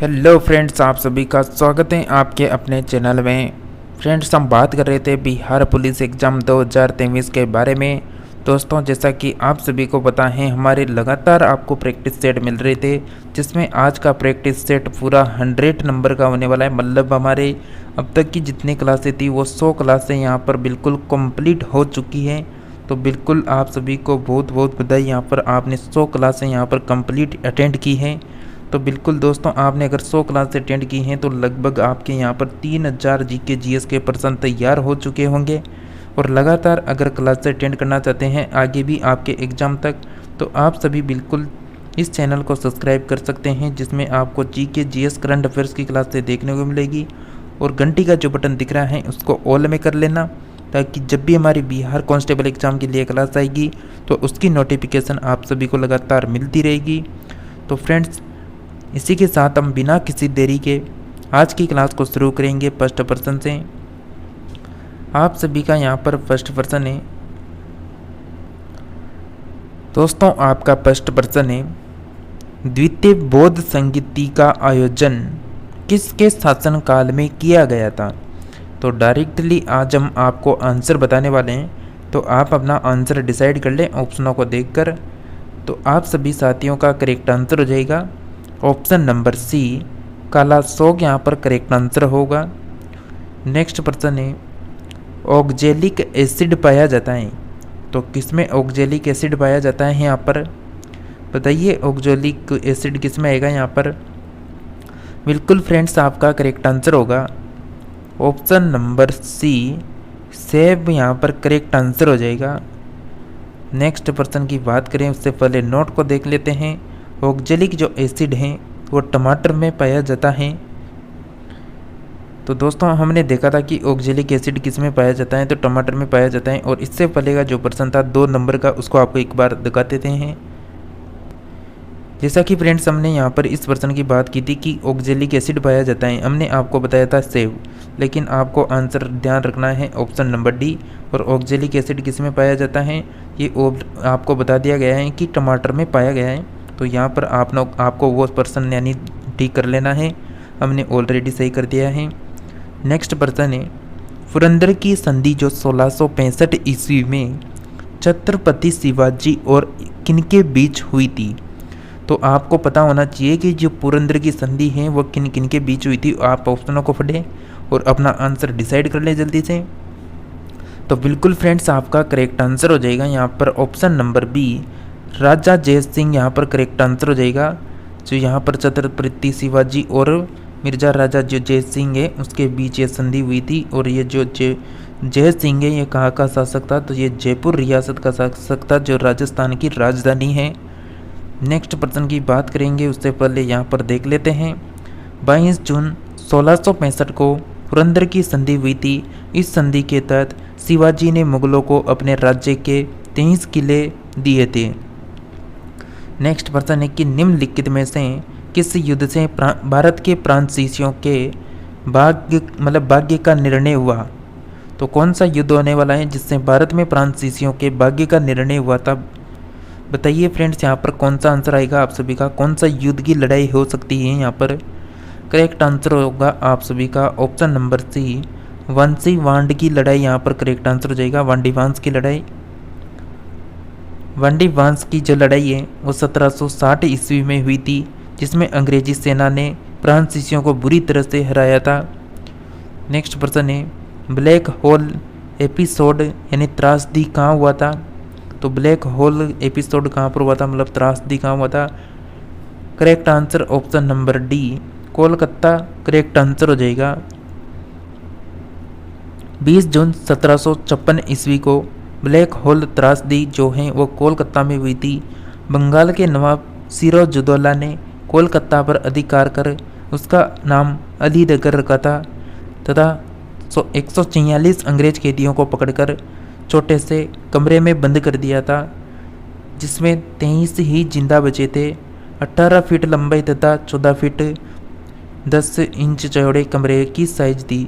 Hello friends, आप सभी का स्वागत है आपके अपने चैनल में। फ्रेंड्स, हम बात कर रहे थे बिहार पुलिस एग्ज़ाम 2023 के बारे में। दोस्तों, जैसा कि आप सभी को पता है, हमारे लगातार आपको प्रैक्टिस सेट मिल रहे थे, जिसमें आज का प्रैक्टिस सेट पूरा 100 नंबर का होने वाला है। मतलब हमारे अब तक की जितनी क्लासें थी वो 100 क्लासें यहाँ पर बिल्कुल कंप्लीट हो चुकी हैं। तो बिल्कुल आप सभी को बहुत बहुत बधाई, यहाँ पर आपने 100 क्लासें यहाँ पर कंप्लीट अटेंड की हैं। तो बिल्कुल दोस्तों, आपने अगर 100 क्लास अटेंड की हैं तो लगभग आपके यहाँ पर 3000 जीके जीएस के पर्सन तैयार हो चुके होंगे। और लगातार अगर क्लास अटेंड करना चाहते हैं आगे भी आपके एग्ज़ाम तक, तो आप सभी बिल्कुल इस चैनल को सब्सक्राइब कर सकते हैं, जिसमें आपको जीके जीएस करंट अफेयर्स की क्लासें देखने को मिलेगी। और घंटी का जो बटन दिख रहा है उसको ऑल में कर लेना, ताकि जब भी हमारी बिहार कांस्टेबल एग्ज़ाम के लिए क्लास आएगी तो उसकी नोटिफिकेशन आप सभी को लगातार मिलती रहेगी। तो फ्रेंड्स, इसी के साथ हम बिना किसी देरी के आज की क्लास को शुरू करेंगे फर्स्ट पर्सन से। आप सभी का यहाँ पर फर्स्ट पर्सन है। दोस्तों, आपका फर्स्ट पर्सन है, द्वितीय बौद्ध संगीति का आयोजन किसके शासनकाल में किया गया था। तो डायरेक्टली आज हम आपको आंसर बताने वाले हैं, तो आप अपना आंसर डिसाइड कर लें ऑप्शनों को देखकर। तो आप सभी साथियों का करेक्ट आंसर हो जाएगा ऑप्शन नंबर सी, काला सोग यहाँ पर करेक्ट आंसर होगा। नेक्स्ट पर्सन है, ऑक्जेलिक एसिड पाया जाता है। तो किसमें ऑक्जेलिक एसिड पाया जाता है यहाँ पर, बताइए ऑक्जेलिक एसिड किसमें आएगा यहाँ पर। बिल्कुल फ्रेंड्स, आपका करेक्ट आंसर होगा ऑप्शन नंबर सी, सेब यहाँ पर करेक्ट आंसर हो जाएगा। नेक्स्ट पर्सन की बात करें उससे पहले नोट को देख लेते हैं। ऑक्जेलिक जो एसिड है वो टमाटर में पाया जाता है। तो दोस्तों, हमने देखा था कि ऑक्जेलिक एसिड किस में पाया जाता है, तो टमाटर में पाया जाता है। और इससे पहले का जो पर्सन था 2 नंबर का, उसको आपको एक बार दिखा देते हैं। जैसा कि फ्रेंड्स, हमने यहाँ पर इस पर्सन की बात की थी कि ऑक्जेलिक एसिड पाया जाता है, हमने आपको बताया था सेब, लेकिन आपको आंसर ध्यान रखना है ऑप्शन नंबर डी। और ऑक्जेलिक एसिड किस में पाया जाता है ये आपको बता दिया गया है कि टमाटर में पाया गया है। तो यहाँ पर आपको वो पर्सन यानी ठीक कर लेना है, हमने ऑलरेडी सही कर दिया है। नेक्स्ट पर्सन है, पुरंदर की संधि जो 1665 ईस्वी में छत्रपति शिवाजी और किनके बीच हुई थी। तो आपको पता होना चाहिए कि जो पुरंदर की संधि है वो किन किन के बीच हुई थी। आप ऑप्शनों को पढ़ें और अपना आंसर डिसाइड कर लें जल्दी से। तो बिल्कुल फ्रेंड्स, आपका करेक्ट आंसर हो जाएगा यहाँ पर ऑप्शन नंबर बी, राजा जय सिंह यहाँ पर करेक्ट आंसर हो जाएगा। जो यहाँ पर छत्रपति शिवाजी और मिर्जा राजा जो जय सिंह है उसके बीच ये संधि हुई थी। और ये जो जय सिंह है ये कहाँ का शासक था, तो ये जयपुर रियासत का शासक था, जो राजस्थान की राजधानी है। नेक्स्ट पर्सन की बात करेंगे उससे पहले यहाँ पर देख लेते हैं। 22 जून 1665 को पुरंदर की संधि हुई थी। इस संधि के तहत शिवाजी ने मुगलों को अपने राज्य के 23 किले दिए थे। नेक्स्ट पर्सन है कि निम्नलिखित में से किस युद्ध से भारत के फ्रांसीसियों के भाग्य का निर्णय हुआ। तो कौन सा युद्ध होने वाला है जिससे भारत में फ्रांसीसियों के भाग्य का निर्णय हुआ था, बताइए फ्रेंड्स। यहाँ पर कौन सा आंसर आएगा आप सभी का, कौन सा युद्ध की लड़ाई हो सकती है यहाँ पर। करेक्ट आंसर होगा आप सभी का ऑप्शन नंबर सी, वांसी वांड की लड़ाई यहाँ पर करेक्ट आंसर हो जाएगा। वांडी वांस की लड़ाई, वांडी वांस की जो लड़ाई है वो 1760 ईस्वी में हुई थी, जिसमें अंग्रेजी सेना ने फ्रांसीसियों को बुरी तरह से हराया था। नेक्स्ट पर्सन है, ब्लैक होल एपिसोड यानी त्रासदी कहाँ हुआ था। तो ब्लैक होल एपिसोड कहाँ पर हुआ था, मतलब त्रासदी कहाँ हुआ था। Correct answer option number D, Kolkata correct answer हो जाएगा। 20 जून 1756 ईस्वी को ब्लैक होल त्रासदी जो है वो कोलकाता में हुई थी। बंगाल के नवाब सिराजुद्दौला ने कोलकाता पर अधिकार कर उसका नाम अलीनगर रखा था तथा 146 अंग्रेज कैदियों को पकड़कर छोटे से कमरे में बंद कर दिया था, जिसमें 23 ही जिंदा बचे थे। 18 फीट लंबाई तथा 14 फीट 10 इंच चौड़े कमरे की साइज थी।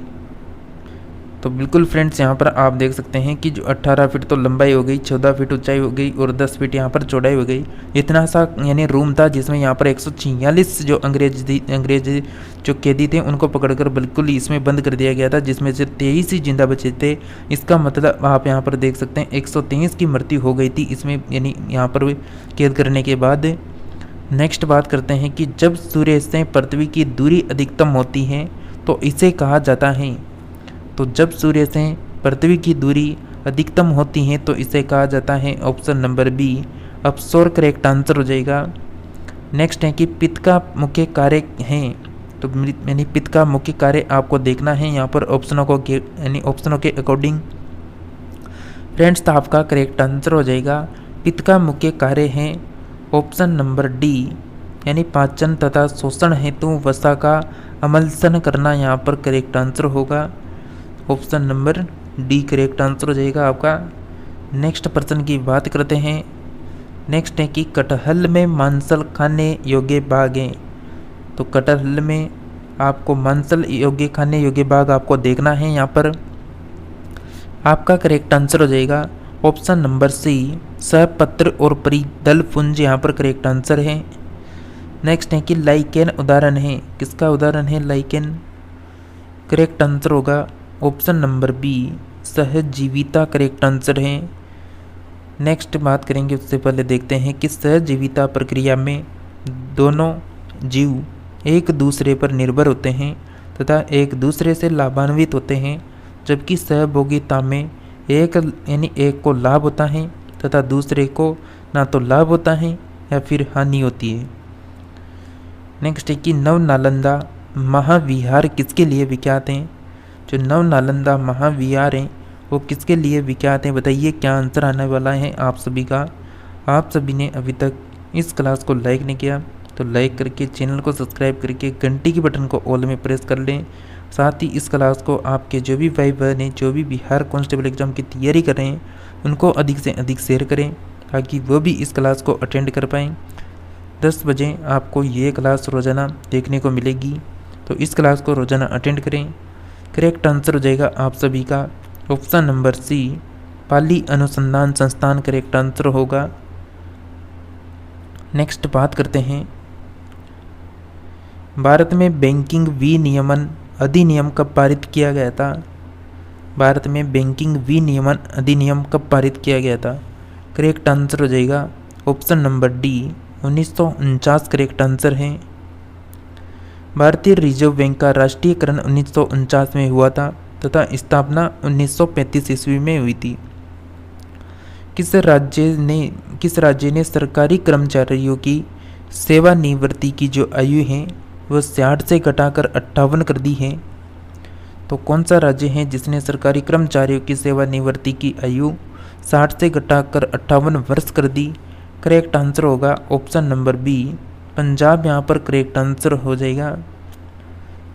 तो बिल्कुल फ्रेंड्स यहाँ पर आप देख सकते हैं कि जो 18 फीट तो लंबाई हो गई, 14 फीट ऊंचाई हो गई और 10 फीट यहाँ पर चौड़ाई हो गई। इतना सा यानी रूम था जिसमें यहाँ पर 146 जो अंग्रेज जो कैदी थे उनको पकड़कर बिल्कुल इसमें बंद कर दिया गया था, जिसमें से 23 ही जिंदा बचे थे। इसका मतलब आप यहाँ पर देख सकते हैं 123 की मृत्यु हो गई थी इसमें, यानी यहाँ पर कैद करने के बाद। नेक्स्ट बात करते हैं कि जब सूर्य से पृथ्वी की दूरी अधिकतम होती है तो इसे कहा जाता है। तो जब सूर्य से पृथ्वी की दूरी अधिकतम होती है तो इसे कहा जाता है ऑप्शन नंबर बी अपसोर करेक्ट आंसर हो जाएगा। नेक्स्ट है कि पित्त का मुख्य कार्य है, तो यानी पित्त का मुख्य कार्य आपको देखना है यहाँ पर ऑप्शनों के अकॉर्डिंग। फ्रेंड्स तो आपका करेक्ट आंसर हो जाएगा पित्त का मुख्य कार्य है ऑप्शन नंबर डी, यानी पाचन तथा शोषण हेतु वसा का अमलसन करना यहाँ पर करेक्ट आंसर होगा। Option number D correct answer हो जाएगा आपका। नेक्स्ट प्रश्न की बात करते हैं। नेक्स्ट है कि कटहल में मांसल खाने योग्य भाग हैं। तो कटहल में आपको मांसल योग्य खाने योग्य भाग आपको देखना है यहाँ पर। आपका करेक्ट आंसर हो जाएगा ऑप्शन नंबर सी सहपत्र और परिदल पुंज यहाँ पर करेक्ट आंसर है। नेक्स्ट है कि लाइकेन उदाहरण है, किसका उदाहरण है लाइकेन? करेक्ट आंसर होगा ऑप्शन नंबर बी सहजीविता करेक्ट आंसर है। नेक्स्ट बात करेंगे उससे पहले देखते हैं कि सहजीविता प्रक्रिया में दोनों जीव एक दूसरे पर निर्भर होते हैं तथा एक दूसरे से लाभान्वित होते हैं, जबकि सहभोगिता में एक को लाभ होता है तथा दूसरे को ना तो लाभ होता है या फिर हानि होती है। नेक्स्ट है कि नव नालंदा महाविहार किसके लिए विख्यात हैं? जो नव नालंदा महाविहार हैं वो किसके लिए विख्यात हैं? बताइए क्या आंसर आने वाला है आप सभी का। आप सभी ने अभी तक इस क्लास को लाइक नहीं किया तो लाइक करके चैनल को सब्सक्राइब करके घंटी की बटन को ऑल में प्रेस कर लें। साथ ही इस क्लास को आपके जो भी भाई बहन हैं जो भी बिहार कांस्टेबल एग्जाम की तैयारी कर रहे हैं उनको अधिक से अधिक शेयर करें ताकि वो भी इस क्लास को अटेंड कर पाएँ। 10 बजे आपको ये क्लास रोज़ाना देखने को मिलेगी, तो इस क्लास को रोज़ाना अटेंड करें। करेक्ट आंसर हो जाएगा आप सभी का ऑप्शन नंबर सी पाली अनुसंधान संस्थान करेक्ट आंसर होगा। नेक्स्ट बात करते हैं। भारत में बैंकिंग विनियमन अधिनियम कब पारित किया गया था? भारत में बैंकिंग विनियमन अधिनियम कब पारित किया गया था? करेक्ट आंसर हो जाएगा option number D 1949 correct answer है। भारतीय रिजर्व बैंक का राष्ट्रीयकरण 1949 में हुआ था तथा स्थापना 1935 ईस्वी में हुई थी। किस राज्य ने सरकारी कर्मचारियों की सेवानिवृत्ति की जो आयु है वह 60 से घटाकर 58 कर दी है? तो कौन सा राज्य है जिसने सरकारी कर्मचारियों की सेवानिवृत्ति की आयु 60 से घटाकर 58 वर्ष कर दी? करेक्ट आंसर होगा ऑप्शन नंबर बी पंजाब यहाँ पर करेक्ट आंसर हो जाएगा।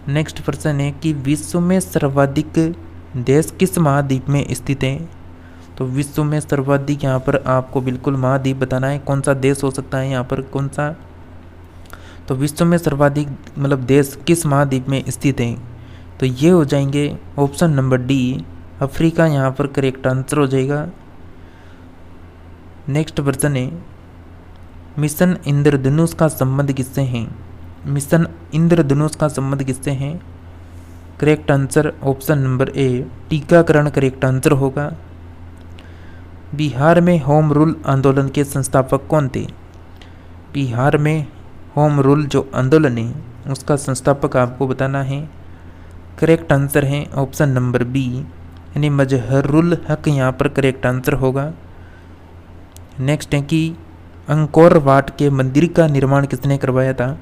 नेक्स्ट प्रश्न है कि विश्व में सर्वाधिक देश किस महाद्वीप में स्थित हैं? तो विश्व में सर्वाधिक यहाँ पर आपको बिल्कुल महाद्वीप बताना है, कौन सा देश हो सकता है यहाँ पर कौन सा? तो विश्व में सर्वाधिक मतलब देश किस महाद्वीप में स्थित हैं? तो ये हो जाएंगे ऑप्शन नंबर डी अफ्रीका यहाँ पर करेक्ट आंसर हो जाएगा। नेक्स्ट प्रश्न है मिशन इंद्रधनुष का संबंध किससे है? मिशन इंद्रधनुष का संबंध किससे है? Correct answer option number A टीकाकरण करेक्ट आंसर होगा। बिहार में होम रूल आंदोलन के संस्थापक कौन थे? बिहार में होम रूल जो आंदोलन है उसका संस्थापक आपको बताना है। करेक्ट आंसर है ऑप्शन नंबर बी यानी मजहरुल हक यहाँ पर करेक्ट आंसर होगा। नेक्स्ट है कि अंकोर वाट के मंदिर का निर्माण किसने करवाया था?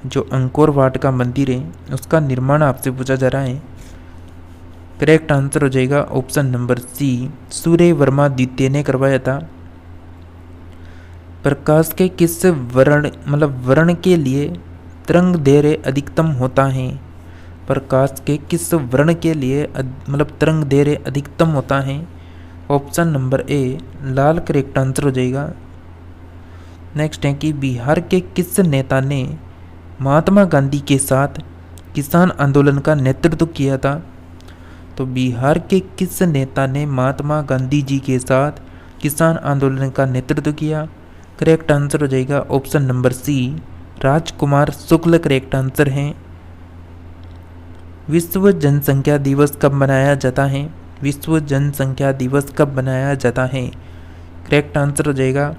जो अंकोर वाट का मंदिर है उसका निर्माण आपसे पूछा जा रहा है। करेक्ट आंसर हो जाएगा ऑप्शन नंबर सी सूर्य वर्मा द्वितीय ने करवाया था। प्रकाश के किस वर्ण के लिए तरंग दैर्घ्य अधिकतम होता है? प्रकाश के किस वर्ण के लिए तरंग दैर्घ्य अधिकतम होता है? Option number A Lal correct answer हो जाएगा। नेक्स्ट है कि बिहार के किस नेता ने महात्मा गांधी के साथ किसान आंदोलन का नेतृत्व किया था? तो बिहार के किस नेता ने महात्मा गांधी जी के साथ किसान आंदोलन का नेतृत्व किया? करेक्ट आंसर हो जाएगा ऑप्शन नंबर सी, राजकुमार शुक्ल करेक्ट आंसर है। विश्व जनसंख्या दिवस कब मनाया जाता है? विश्व जनसंख्या दिवस कब मनाया जाता है? करेक्ट आंसर हो जाएगा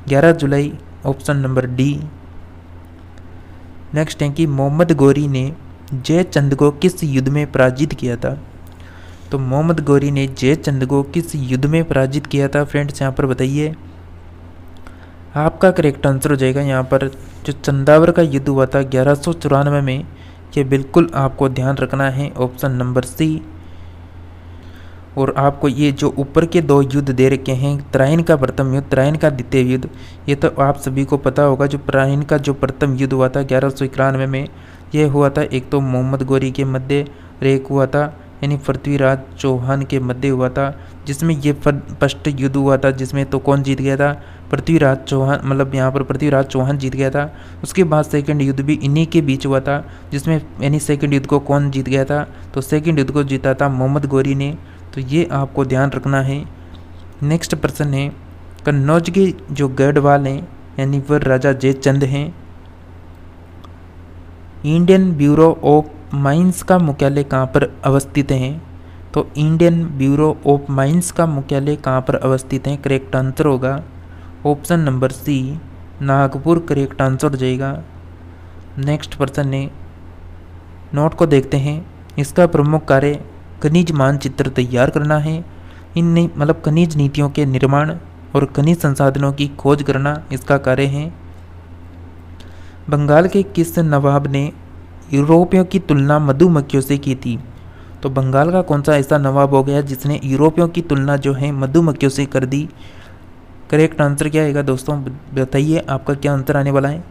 11 जुलाई, ऑप्शन नंबर डी। नेक्स्ट है कि मोहम्मद गौरी ने जयचंद को किस युद्ध में पराजित किया था? तो मोहम्मद गौरी ने जयचंद को किस युद्ध में पराजित किया था फ्रेंड्स, यहाँ पर बताइए। आपका करेक्ट आंसर हो जाएगा यहाँ पर जो चंदावर का युद्ध हुआ था 1194 में, ये बिल्कुल आपको ध्यान रखना है, ऑप्शन नंबर सी। और आपको ये जो ऊपर के 2 युद्ध दे रखे हैं, तराइन का प्रथम युद्ध, तराइन का द्वितीय युद्ध, ये तो आप सभी को पता होगा। जो तराइन का जो प्रथम युद्ध हुआ था 1191 में, ये हुआ था एक तो मोहम्मद गौरी के मध्य और एक हुआ था यानी पृथ्वीराज चौहान के मध्य हुआ था, जिसमें ये फर्स्ट युद्ध हुआ था, जिसमें तो कौन जीत गया था? पृथ्वीराज चौहान, मतलब यहाँ पर पृथ्वीराज चौहान जीत गया था। उसके बाद सेकंड युद्ध भी इन्हीं के बीच हुआ था, जिसमें यानी सेकंड युद्ध को कौन जीत गया था? तो सेकंड युद्ध को जीता था मोहम्मद गौरी ने, तो ये आपको ध्यान रखना है। नेक्स्ट प्रश्न है, कन्नौज के जो गढ़वाल हैं यानी वह राजा जयचंद हैं। इंडियन ब्यूरो ऑफ माइंस का मुख्यालय कहाँ पर अवस्थित है? तो इंडियन ब्यूरो ऑफ माइंस का मुख्यालय कहाँ पर अवस्थित है? करेक्ट आंसर होगा option number C, Nagpur correct answer हो जाएगा। नेक्स्ट प्रश्न है, नोट को देखते हैं। इसका प्रमुख कार्य खनिज मानचित्र तैयार करना है। इन मतलब खनिज नीतियों के निर्माण और खनिज संसाधनों की खोज करना इसका कार्य है। बंगाल के किस नवाब ने यूरोपियों की तुलना मधुमक्खियों से की थी? तो बंगाल का कौन सा ऐसा नवाब हो गया जिसने यूरोपियों की तुलना जो है मधुमक्खियों से कर दी? करेक्ट आंसर क्या आएगा दोस्तों, बताइए आपका क्या आंसर आने वाला है?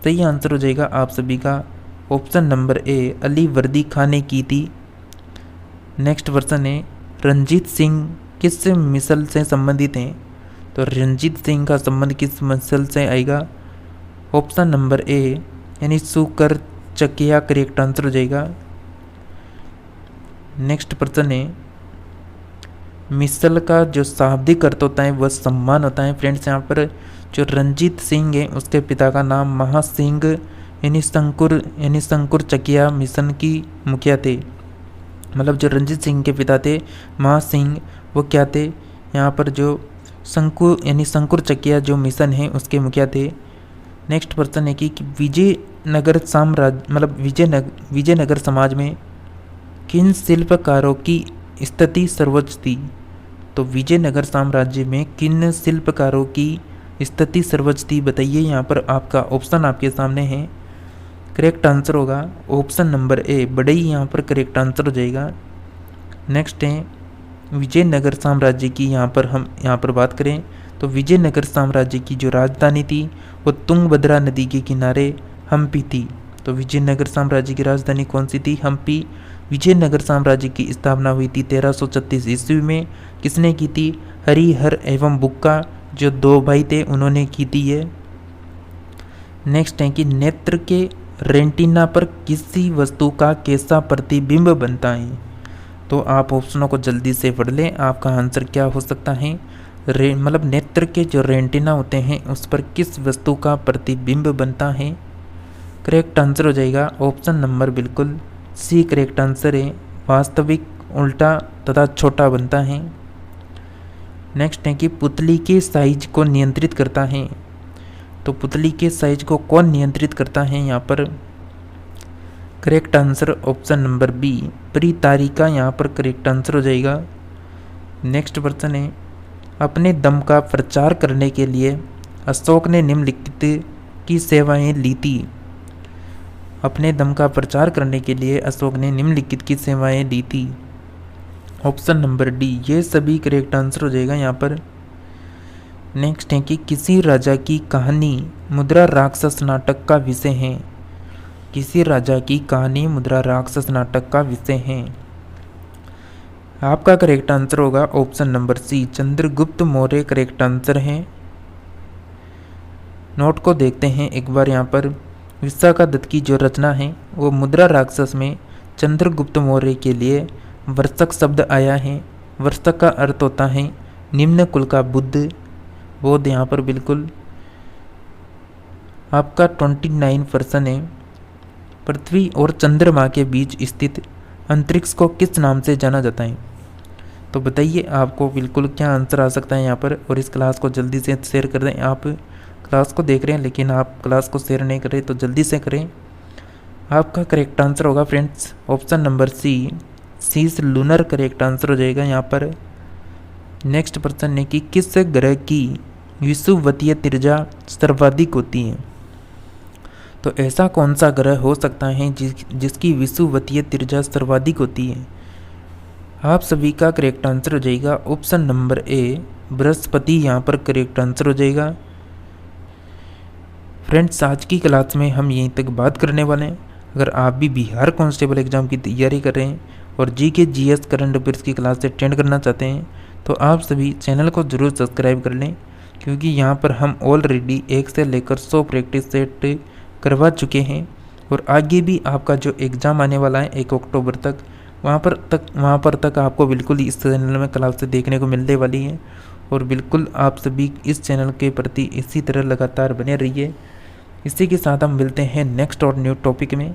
सही आंसर हो जाएगा आप सभी का ऑप्शन नंबर ए, अली वर्दी खान ने की थी। नेक्स्ट प्रश्न है, रंजीत सिंह किस मिसल से संबंधित हैं? तो रंजीत सिंह का संबंध किस मिसल से आएगा? ऑप्शन नंबर ए यानी सुकर चकिया करेक्ट आंसर हो जाएगा। नेक्स्ट प्रश्न है, मिसल का जो शाब्दिक अर्थ होता है वह सम्मान होता है। फ्रेंड्स यहाँ पर जो रंजीत सिंह है उसके पिता का नाम महासिंह यानी शंकुर चकिया मिशन की मुखिया थे। मतलब जो रंजीत सिंह के पिता थे महासिंह, वो क्या थे? यहाँ पर जो शंकुर चकिया जो मिशन है उसके मुखिया थे। नेक्स्ट प्रश्न है कि विजयनगर साम्राज्य मतलब विजयनगर समाज में किन शिल्पकारों की स्थिति सर्वोच्च थी? तो विजयनगर साम्राज्य में किन शिल्पकारों की स्थिति सर्वोच्च थी, बताइए। यहाँ पर आपका ऑप्शन आपके सामने है, करेक्ट आंसर होगा ऑप्शन नंबर ए, बड़ई यहाँ पर करेक्ट आंसर हो जाएगा। नेक्स्ट है, विजयनगर साम्राज्य की हम यहाँ पर बात करें तो विजयनगर साम्राज्य की जो राजधानी थी वो तुंगभद्रा नदी के किनारे हम्पी थी। तो विजयनगर साम्राज्य की राजधानी कौन सी थी? हम्पी। विजयनगर साम्राज्य की स्थापना हुई थी 1336 ईस्वी में। किसने की थी? हरिहर एवं बुक्का जो 2 भाई थे उन्होंने की थी ये। नेक्स्ट है कि नेत्र के रेटिना पर किसी वस्तु का कैसा प्रतिबिंब बनता है? तो आप ऑप्शनों को जल्दी से पढ़ लें, आपका आंसर क्या हो सकता है? मतलब नेत्र के जो रेटिना होते हैं उस पर किस वस्तु का प्रतिबिंब बनता है? करेक्ट आंसर हो जाएगा ऑप्शन नंबर बिल्कुल सी करेक्ट आंसर है, वास्तविक, उल्टा तथा छोटा बनता है। नेक्स्ट है कि पुतली के साइज को नियंत्रित करता है। तो पुतली के साइज को कौन नियंत्रित करता है यहाँ पर? Correct answer option number B, परितारिका यहाँ पर करेक्ट आंसर हो जाएगा। नेक्स्ट प्रश्न है, अपने दम का प्रचार करने के लिए अशोक ने निम्नलिखित की सेवाएं ली थी। अपने दम का प्रचार करने के लिए अशोक ने निम्नलिखित की सेवाएं ली थी। ऑप्शन नंबर डी, ये सभी करेक्ट आंसर हो जाएगा यहाँ पर। नेक्स्ट है कि किसी राजा की कहानी मुद्रा राक्षस नाटक का विषय है। किसी राजा की कहानी मुद्रा राक्षस नाटक का विषय है। आपका करेक्ट आंसर होगा option number C, Chandragupta Maurya correct answer है। नोट को देखते हैं एक बार यहाँ पर। विशाखा दत्त की जो रचना है वो मुद्रा राक्षस में चंद्रगुप्त मौर्य के लिए वर्षक शब्द आया है। वर्षक का अर्थ होता है निम्न कुल का बुद्ध। बोध यहाँ पर बिल्कुल आपका 29% है। पृथ्वी और चंद्रमा के बीच स्थित अंतरिक्ष को किस नाम से जाना जाता है? तो बताइए आपको बिल्कुल क्या आंसर आ सकता है यहाँ पर। और इस क्लास को जल्दी से शेयर कर दें। आप क्लास को देख रहे हैं लेकिन आप क्लास को शेयर नहीं कर रहे, तो जल्दी से करें। आपका करेक्ट आंसर होगा friends option number C is lunar correct answer हो जाएगा यहाँ पर। नेक्स्ट प्रश्न है कि किस ग्रह की विषुवतीय त्रिज्या सर्वाधिक होती है? तो ऐसा कौन सा ग्रह हो सकता है जिसकी विषुवतीय त्रिज्या सर्वाधिक होती है? आप सभी का करेक्ट आंसर हो जाएगा ऑप्शन नंबर ए बृहस्पति यहाँ पर करेक्ट आंसर हो जाएगा। फ्रेंड्स आज की क्लास में हम यहीं तक बात करने वाले हैं। अगर आप भी बिहार कांस्टेबल एग्जाम की तैयारी कर रहे हैं और जीके जीएस करंट अफेयर्स की क्लास से अटेंड करना चाहते हैं तो आप सभी चैनल को ज़रूर सब्सक्राइब कर लें, क्योंकि यहाँ पर हम ऑलरेडी 1 से लेकर 100 प्रैक्टिस सेट करवा चुके हैं। और आगे भी आपका जो एग्ज़ाम आने वाला है 1 अक्टूबर तक, वहाँ पर तक आपको बिल्कुल इस चैनल में क्लासेस देखने को मिलने वाली है। और बिल्कुल आप सभी इस चैनल के प्रति इसी तरह लगातार बने रहिए। इसी के साथ हम मिलते हैं नेक्स्ट और न्यू टॉपिक में।